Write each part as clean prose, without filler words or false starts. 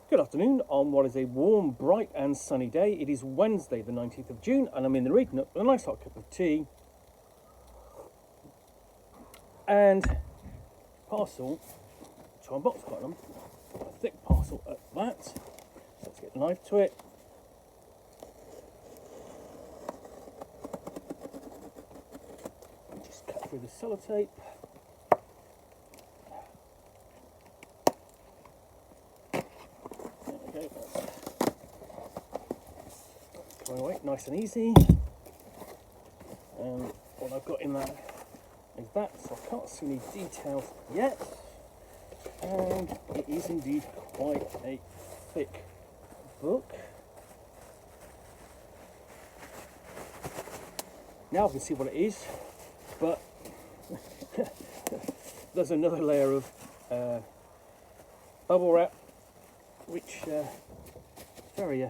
Good afternoon on what is a warm, bright and sunny day. It is Wednesday the 19th of June and I'm in the reading Nook with a nice hot cup of tea and parcel to unbox quite a thick parcel at that. So let's get the knife to it. Just cut through the sellotape. Coming away nice and easy. And what I've got in that is that, so I can't see any details yet. And it is indeed quite a thick book. Now I can see what it is, but there's another layer of bubble wrap, which very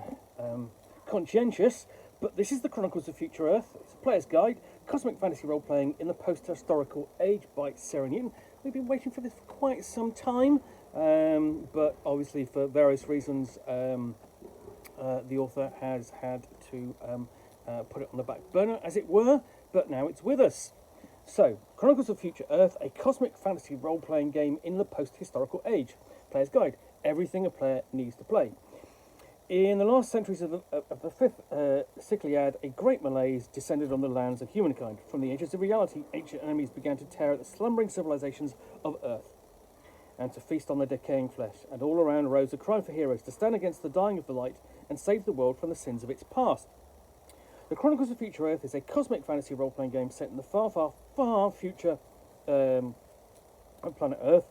conscientious, but this is the Chronicles of Future Earth. It's a player's guide, cosmic fantasy role-playing in the post-historical age by Sarah Newton. We've been waiting for this for quite some time, but obviously for various reasons the author has had to put it on the back burner, as it were, but now it's with us. So, Chronicles of Future Earth, a cosmic fantasy role-playing game in the post-historical age. Player's guide, everything a player needs to play. In the last centuries of the fifth Cycliad, a great malaise descended on the lands of humankind. From the ages of reality, ancient enemies began to tear at the slumbering civilizations of Earth and to feast on their decaying flesh. And all around rose a cry for heroes to stand against the dying of the light and save the world from the sins of its past. The Chronicles of Future Earth is a cosmic fantasy role-playing game set in the far, far, far future of planet Earth.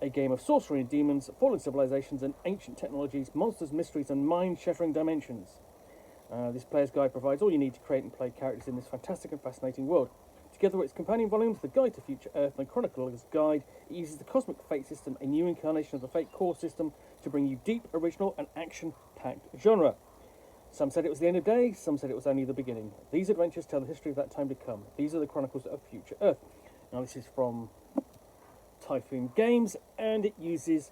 A game of sorcery and demons, fallen civilizations and ancient technologies, monsters, mysteries and mind-shattering dimensions. This player's guide provides all you need to create and play characters in this fantastic and fascinating world. Together with its companion volumes, The Guide to Future Earth and the Chronicles Guide, it uses the Cosmic Fate system, a new incarnation of the Fate core system, to bring you deep, original and action-packed genre. Some said it was the end of day, some said it was only the beginning. These adventures tell the history of that time to come. These are the Chronicles of Future Earth. Now this is from Typhoon Games, and it is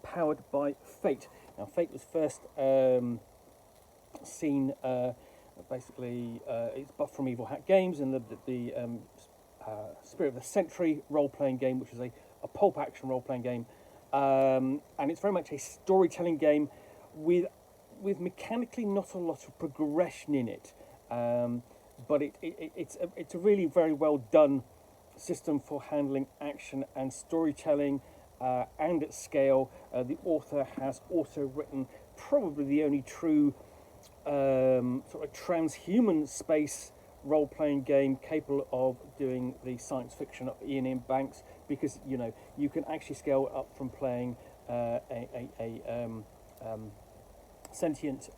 powered by Fate. Now Fate was first seen basically it's from Evil Hat Games in the Spirit of the Century role-playing game, which is a pulp action role-playing game, and it's very much a storytelling game with mechanically not a lot of progression in it, but it's a really very well done system for handling action and storytelling, and at scale. The author has also written probably the only true sort of transhuman space role-playing game capable of doing the science fiction of Ian M. Banks, because you can actually scale up from playing a sentient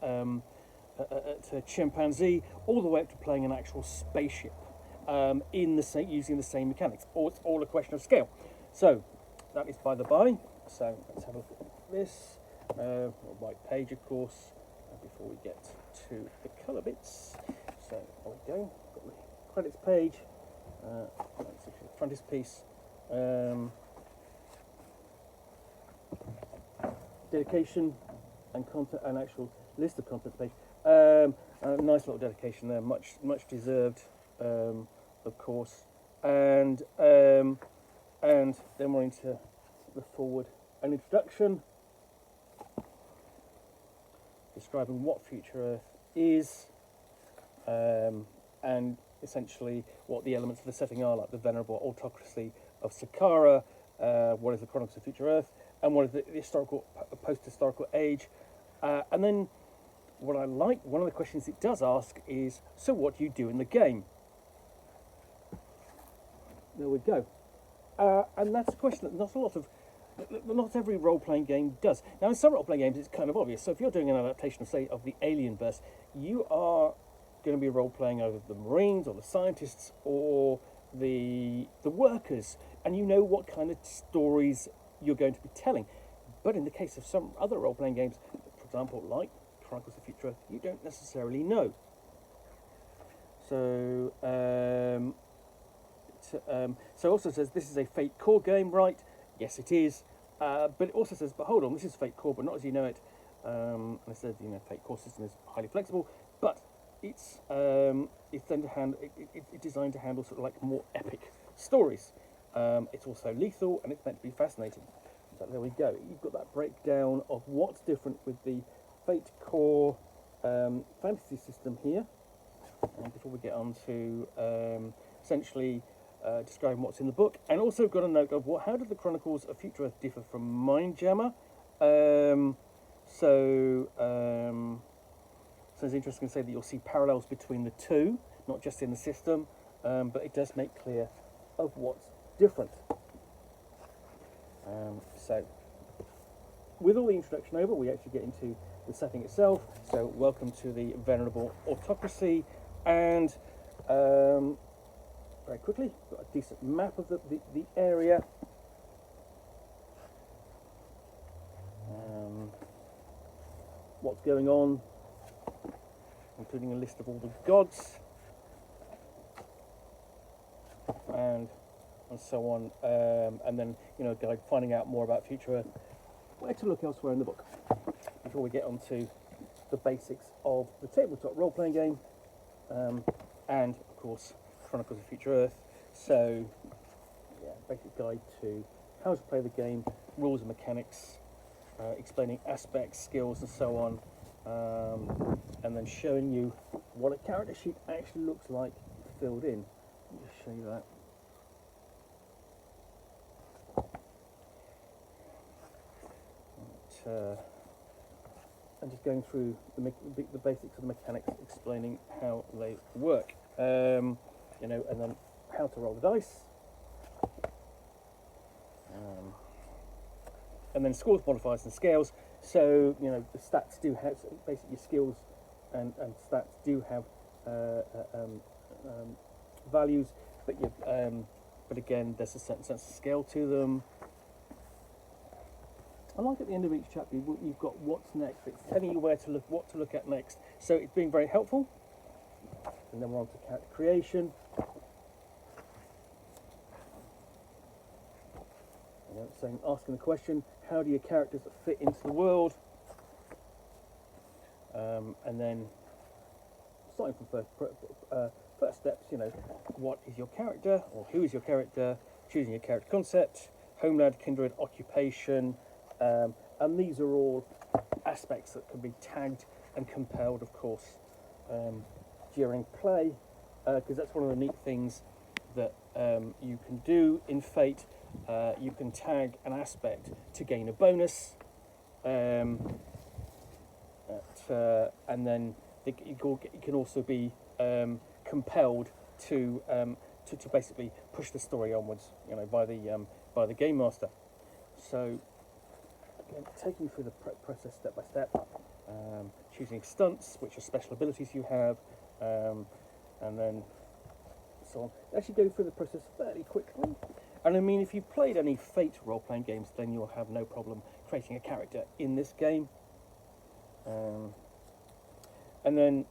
chimpanzee all the way up to playing an actual spaceship. Using the same mechanics, or it's all a question of scale. So that is by the by. So let's have a look at this white page, of course, before we get to the colour bits. So there we go. Got the credits page. That's actually the frontispiece. Dedication and content, and actual list of contents page. A nice little dedication there, much deserved. Of course, and then we're into the forward, an introduction describing what Future Earth is, and essentially what the elements of the setting are, like the venerable autocracy of Saqqara, what is the Chronicles of Future Earth, and what is the historical, post-historical age, and then what I like, one of the questions it does ask is, so what do you do in the game? There we go. And that's a question that not every role-playing game does. Now, in some role-playing games, it's kind of obvious. So if you're doing an adaptation of, say, of the Alienverse, you are going to be role-playing either the Marines or the scientists or the workers, and you know what kind of stories you're going to be telling. But in the case of some other role-playing games, for example, like Chronicles of Future Earth, you don't necessarily know. So, so also says this is a Fate core game, right? Yes, it is. But it also says, but hold on, this is Fate Core, but not as you know it. And it says, Fate Core system is highly flexible, but it's then it's designed to handle sort of like more epic stories. It's also lethal, and it's meant to be fascinating. So there we go. You've got that breakdown of what's different with the Fate Core fantasy system here. And before we get on to essentially describing what's in the book, and also got a note of how did the Chronicles of Future Earth differ from Mindjammer? So it's interesting to say that you'll see parallels between the two, not just in the system, but it does make clear of what's different. So with all the introduction over, we actually get into the setting itself. So welcome to the venerable autocracy, and very quickly, got a decent map of the area. What's going on, including a list of all the gods and so on, and then a guide finding out more about Future Earth, where to look elsewhere in the book. Before we get on to the basics of the tabletop role-playing game, and of course Chronicles of Future Earth. So yeah, basic guide to how to play the game, rules and mechanics, explaining aspects, skills and so on, and then showing you what a character sheet actually looks like filled in. Let me just show you that. And just going through the basics of the mechanics, explaining how they work, and then how to roll the dice, and then scores, modifiers, and scales. So the stats do have basically your skills and stats do have values, but again there's a certain sense of scale to them. I like at the end of each chapter you've got what's next. It's telling you what to look at next. So it's been very helpful. And then we're on to character creation. Saying, asking the question, how do your characters fit into the world? And then starting from first steps, what is your character, or who is your character? Choosing your character concept, homeland, kindred, occupation. And these are all aspects that can be tagged and compelled, of course, during play, because that's one of the neat things that you can do in Fate. You can tag an aspect to gain a bonus, and then it can also be compelled to basically push the story onwards, by the game master. So again, taking you through the process step by step, choosing stunts, which are special abilities you have, and then so on. Actually go through the process fairly quickly. And I mean, if you've played any Fate role-playing games, then you'll have no problem creating a character in this game. And then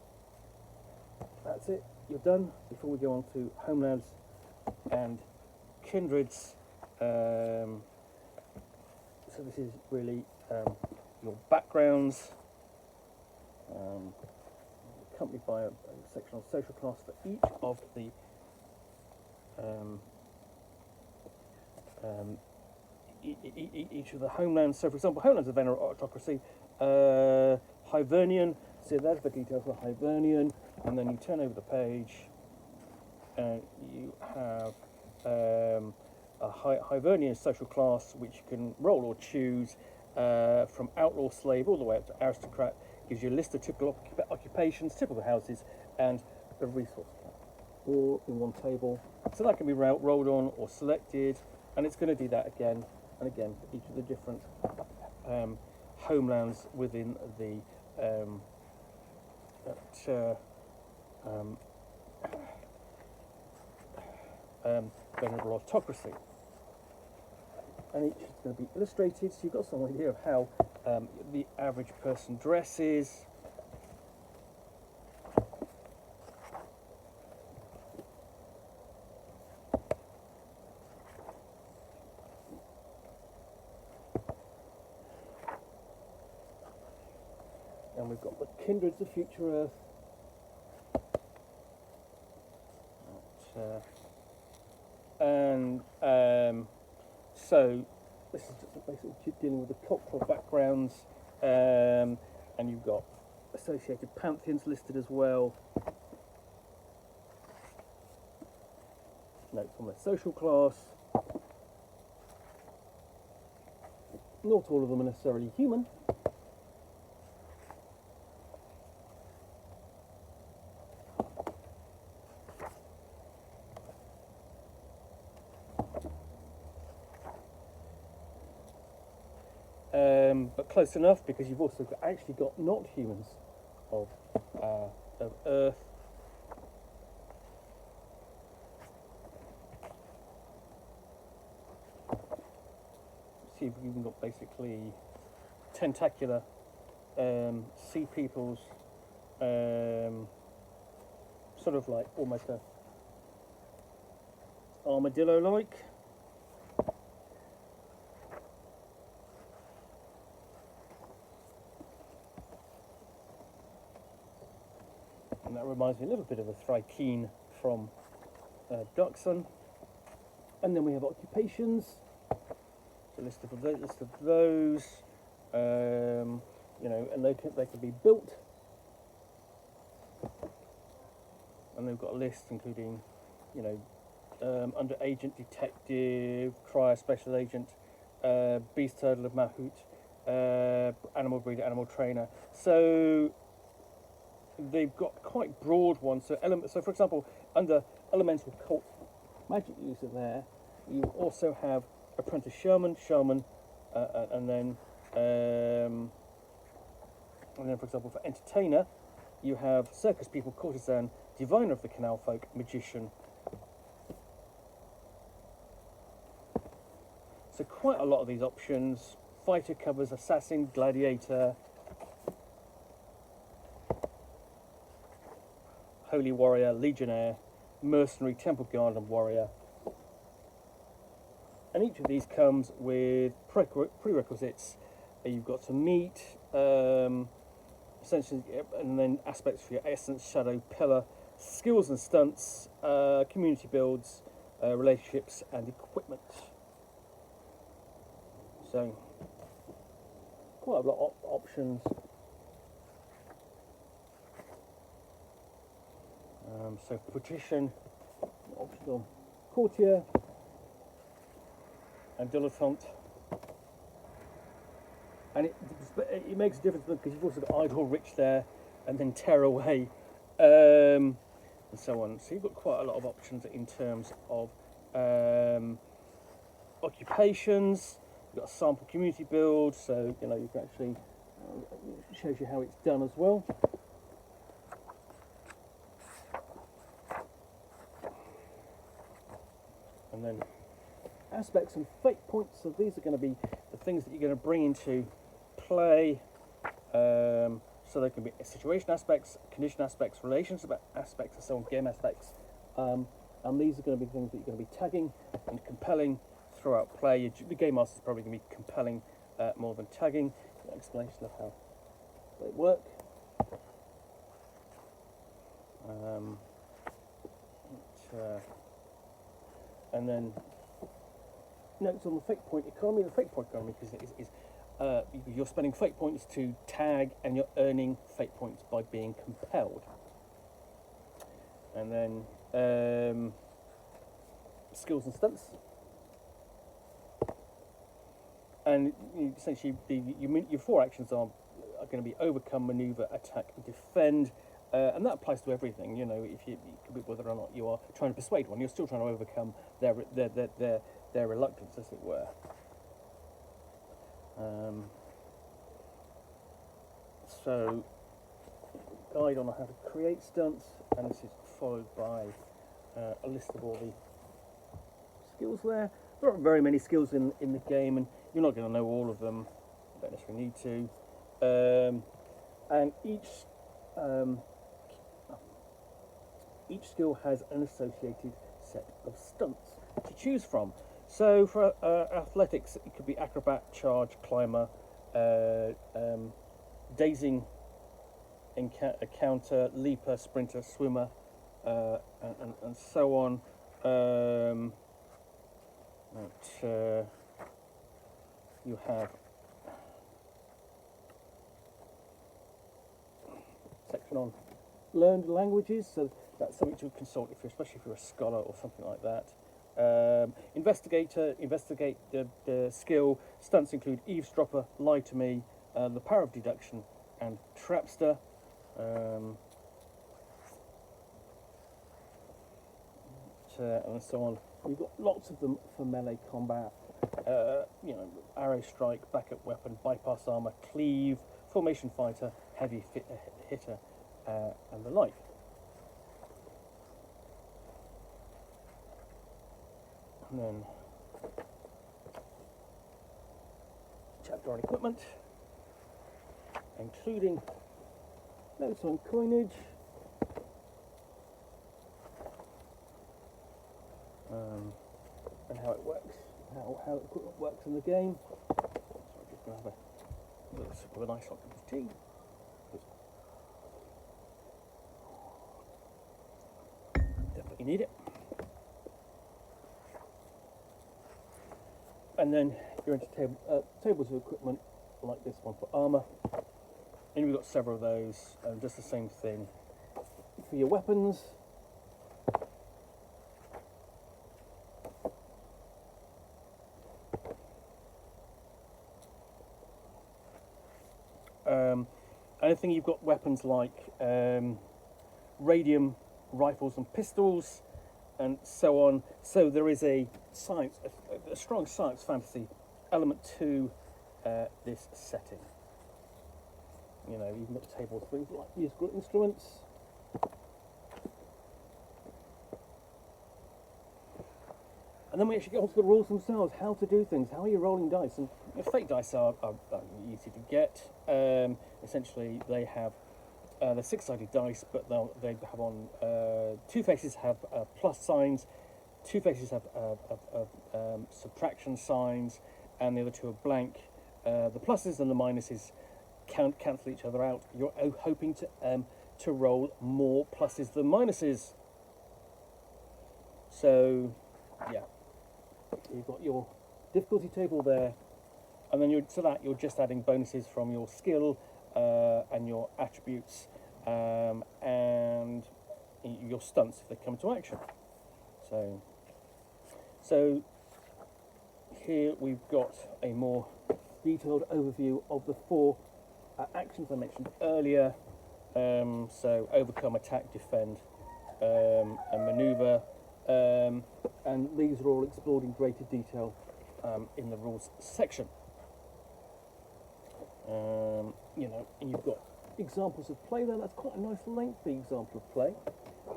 that's it, you're done. Before we go on to homelands and kindreds, so this is really your backgrounds, accompanied by a section on social class for each of the each of the homelands. So for example, homelands of venerable autocracy, Hibernian, so there's the details for Hibernian, and then you turn over the page and you have a Hibernian social class, which you can roll or choose, from outlaw slave all the way up to aristocrat. Gives you a list of typical occupations, typical houses, and a resource cap, all in one table. So that can be rolled on or selected, and it's going to do that again and again for each of the different homelands within the venerable autocracy. And each is going to be illustrated, so you've got some idea of how the average person dresses. And we've got the Kindreds of Future Earth. So this is just basically dealing with the cultural backgrounds, and you've got associated pantheons listed as well. Notes on their social class. Not all of them are necessarily human. But close enough, because you've also actually got not humans of Earth. See, you've even got basically tentacular sea peoples, sort of like almost a armadillo-like. And that reminds me a little bit of a Thrykeen from Dark Sun. And then we have occupations. So list of those, you know, and they can be built. And they've got a list including, you know, under agent, detective, cryo special agent, beast turtle of Mahout, animal breeder, animal trainer. So they've got quite broad ones. So for example, under elemental cult magic user there, you also have apprentice shaman, and then for example for entertainer, you have circus people, courtesan, diviner of the canal folk, magician. So quite a lot of these options. Fighter covers assassin, gladiator, holy warrior, legionnaire, mercenary, temple guard and warrior. And each of these comes with prerequisites. You've got to meet, essentially, and then aspects for your essence, shadow, pillar, skills and stunts, community builds, relationships and equipment. So, quite a lot of options. So patrician, optional courtier, and dilettante, and it makes a difference because you've also got idle, rich there, and then tearaway, and so on. So you've got quite a lot of options in terms of occupations. You've got a sample community build, so you know you can actually it shows you how it's done as well. And then aspects and fate points, so these are going to be the things that you're going to bring into play. So they can be situation aspects, condition aspects, relationship aspects, and so on, game aspects. And these are going to be things that you're going to be tagging and compelling throughout play. The game master is probably going to be compelling more than tagging. An explanation of how they work. And then notes on the fate point economy. The fate point economy is you're spending fate points to tag, and you're earning fate points by being compelled. And then skills and stunts. And essentially, your 4 actions are going to be overcome, maneuver, attack, and defend. And that applies to everything. You know, if whether or not you are trying to persuade one, you're still trying to overcome their reluctance, as it were. So, guide on how to create stunts, and this is followed by a list of all the skills there. There aren't very many skills in the game, and you're not going to know all of them. You don't necessarily need to. And each skill has an associated set of stunts to choose from. So for athletics, it could be acrobat, charge, climber, dazing, counter, leaper, sprinter, swimmer, and so on. You have section on learned languages, so that's something to consult especially if you're a scholar or something like that. Investigator, investigate the skill. Stunts include eavesdropper, lie to me, the power of deduction, and trapster. And so on. You've got lots of them for melee combat. Arrow strike, backup weapon, bypass armor, cleave, formation fighter, heavy hitter, and the like. And then chapter on equipment, including notes on coinage, and how it works, how equipment works in the game. So I'm just going to have a little sip of a nice hot cup of tea. Definitely need it. And then you're into tables of equipment like this one for armour. And we've got several of those, just the same thing for your weapons. I think you've got weapons like radium rifles and pistols, and so on. So there is a strong science fantasy element to this setting. You know, you've got tables for things like musical instruments. And then we actually get onto the rules themselves, how to do things, how are you rolling dice. And fake dice are easy to get. Essentially, they have they're six-sided dice, but they have on two faces have plus signs, two faces have subtraction signs, and the other two are blank. The pluses and the minuses cancel each other out. You're hoping to roll more pluses than minuses. So, yeah. You've got your difficulty table there, and then you're just adding bonuses from your skill and your attributes and your stunts if they come to action. So here we've got a more detailed overview of the four actions I mentioned earlier. So overcome, attack, defend, and maneuver. And these are all explored in greater detail in the rules section. And you've got examples of play there. That's quite a nice lengthy example of play.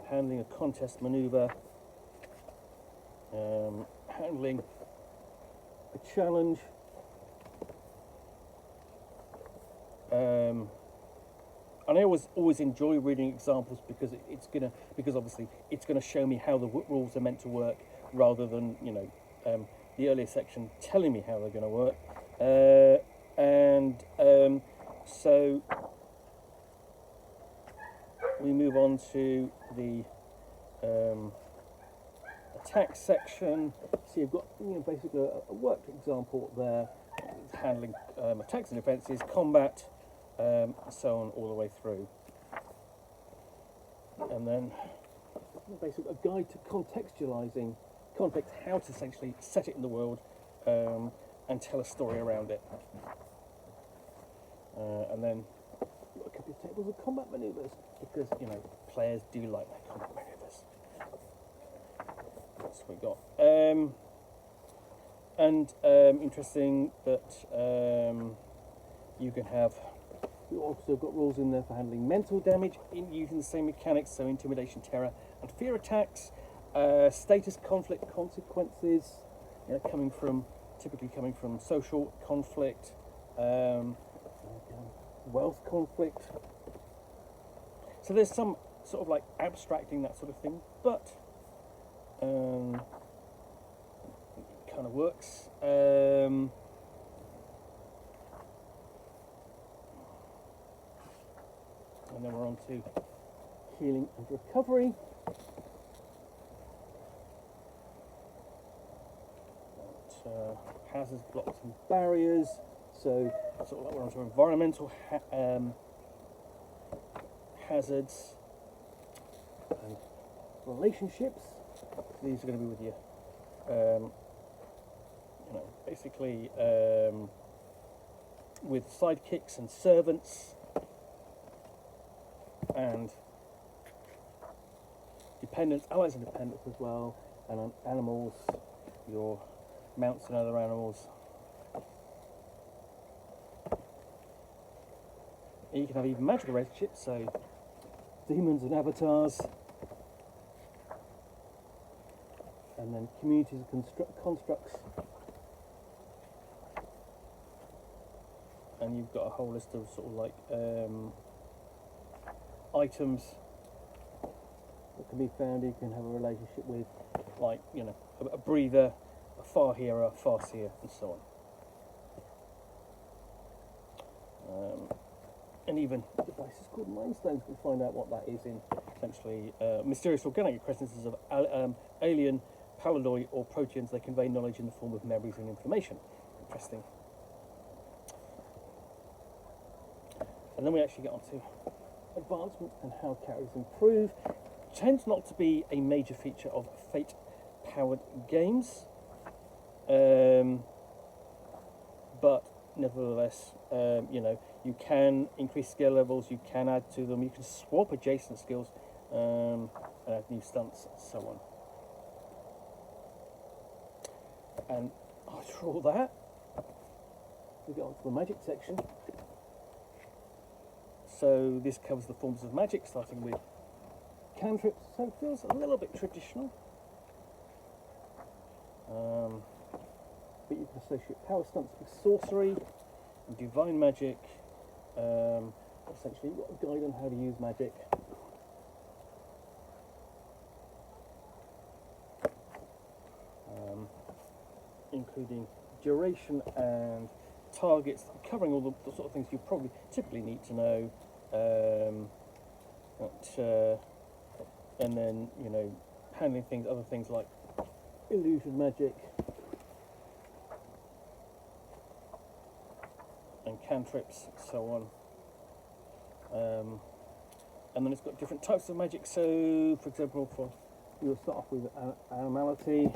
Handling a contest maneuver, handling a challenge, and I always enjoy reading examples because obviously it's gonna show me how the rules are meant to work rather than the earlier section telling me how they're going to work. So we move on to the attack section. So you've got basically a worked example there, handling attacks and defences, combat, so on all the way through. And then basically a guide to contextualising context, how to essentially set it in the world and tell a story around it. And then you've got a couple of tables of combat manoeuvres, because players do like their combat manoeuvres. That's what we got. Interesting that you can have. We've also got rules in there for handling mental damage using the same mechanics, so intimidation, terror, and fear attacks. Status conflict consequences, typically coming from social conflict, wealth conflict. So there's some sort of like abstracting that sort of thing, but it kind of works. And then we're on to healing and recovery. Hazards, blocks and barriers. So sort of like we're on to environmental hazards and relationships. These are going to be with you. Basically with sidekicks and servants and dependents, allies and dependents as well, and on animals, your mounts and other animals. And you can have even magical relationships, so demons and avatars, and then communities and constructs. And you've got a whole list of sort of like items that can be found. You can have a relationship with, like, you know, a breather, a far hearer, a far seer, and so on. And even devices called mind stones, can find out what that is in essentially mysterious organic presences of alien, paladoi, or proteans. They convey knowledge in the form of memories and information. Interesting. And then we actually get on to advancement and how characters improve. Tends not to be a major feature of Fate-powered games, but nevertheless, you know, you can increase skill levels, you can add to them, you can swap adjacent skills, and add new stunts, and so on. And after all that, we get on to the magic section. So this covers the forms of magic, starting with cantrips. So it feels a little bit traditional, but you can associate power stunts with sorcery and divine magic. Essentially, you've got a guide on how to use magic. Including duration and targets, covering all the sort of things you probably typically need to know. And then, you know, handling things, other things like illusion magic and cantrips, so on. And then it's got different types of magic. So, for example, you'll start off with animality,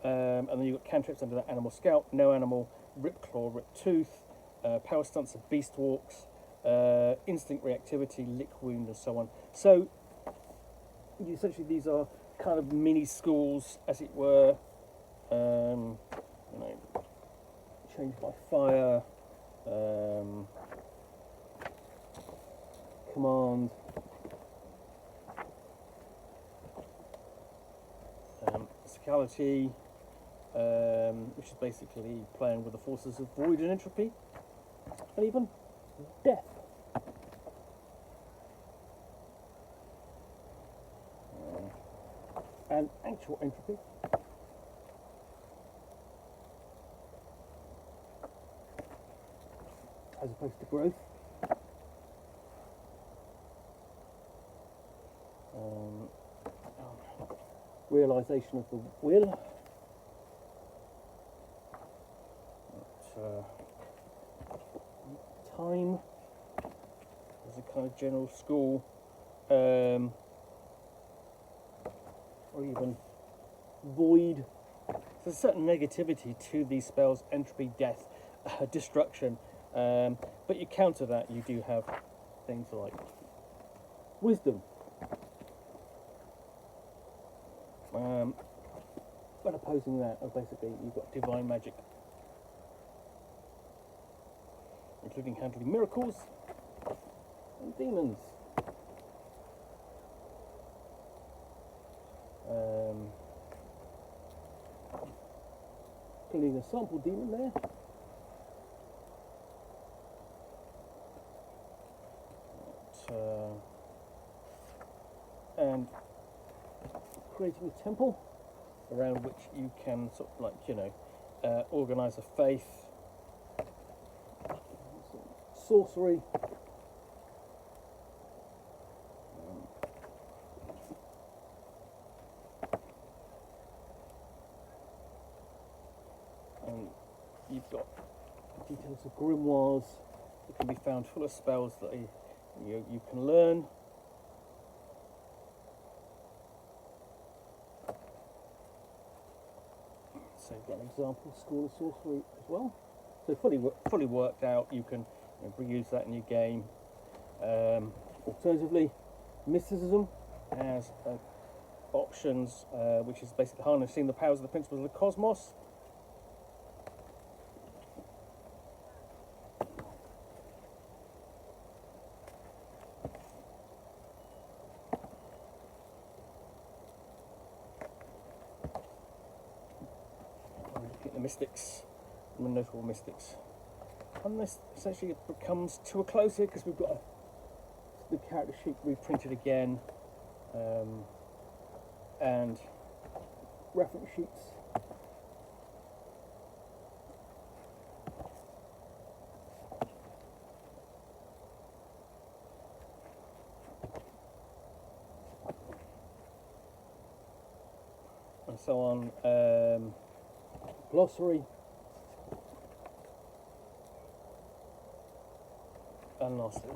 and then you've got cantrips under that: animal scalp, no animal, rip claw, rip tooth, power stunts of beast walks, instinct reactivity, lick wound, and so on. So essentially these are kind of mini schools, as it were. You know, change by fire, command, physicality, which is basically playing with the forces of void and entropy, and even death. And actual entropy. As opposed to growth. Realization of the will. Time as a kind of general school, or even void. So there's a certain negativity to these spells: entropy, death, destruction. But you counter that, you do have things like wisdom. But opposing that, basically, you've got divine magic, including handling miracles and demons. Including a sample demon there. And creating a temple around which you can sort of, like, you know, organise a faith, sorcery, memoirs that can be found full of spells that you can learn. So you've got an example School of Sorcery as well. So fully worked out. You can reuse that in your game. Alternatively, mysticism has options, which is basically harnessing the powers of the principles of the cosmos. Looking at the mystics, the notable mystics. And this essentially becomes to a close here because we've got the character sheet reprinted again, and reference sheets. And so on. Glossary. And lastly,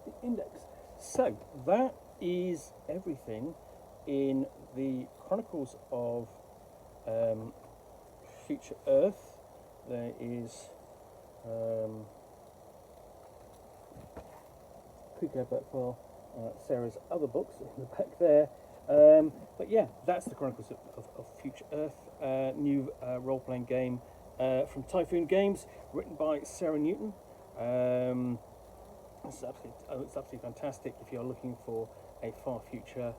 the index. So that is everything in the Chronicles of Future Earth. There is quick go back for Sarah's other books in the back there. But yeah, that's the Chronicles of Future Earth, new role-playing game from Typhoon Games, written by Sarah Newton. It's absolutely fantastic if you're looking for a far future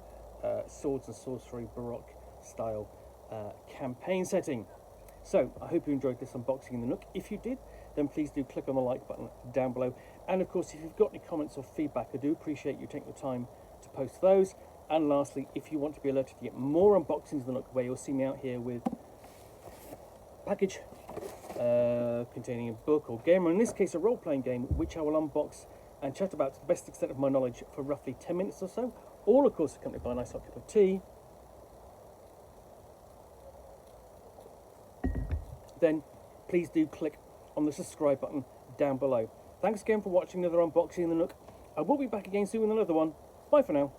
swords and sorcery Baroque style campaign setting. So I hope you enjoyed this unboxing in the Nook. If you did, then please do click on the like button down below. And of course, if you've got any comments or feedback, I do appreciate you taking the time to post those. And lastly, if you want to be alerted to get more unboxings of the Nook, where you'll see me out here with a package containing a book or game, or in this case a role-playing game, which I will unbox and chat about to the best extent of my knowledge for roughly 10 minutes or so, all of course accompanied by a nice hot cup of tea, then please do click on the subscribe button down below. Thanks again for watching another unboxing in the Nook. I will be back again soon with another one. Bye for now.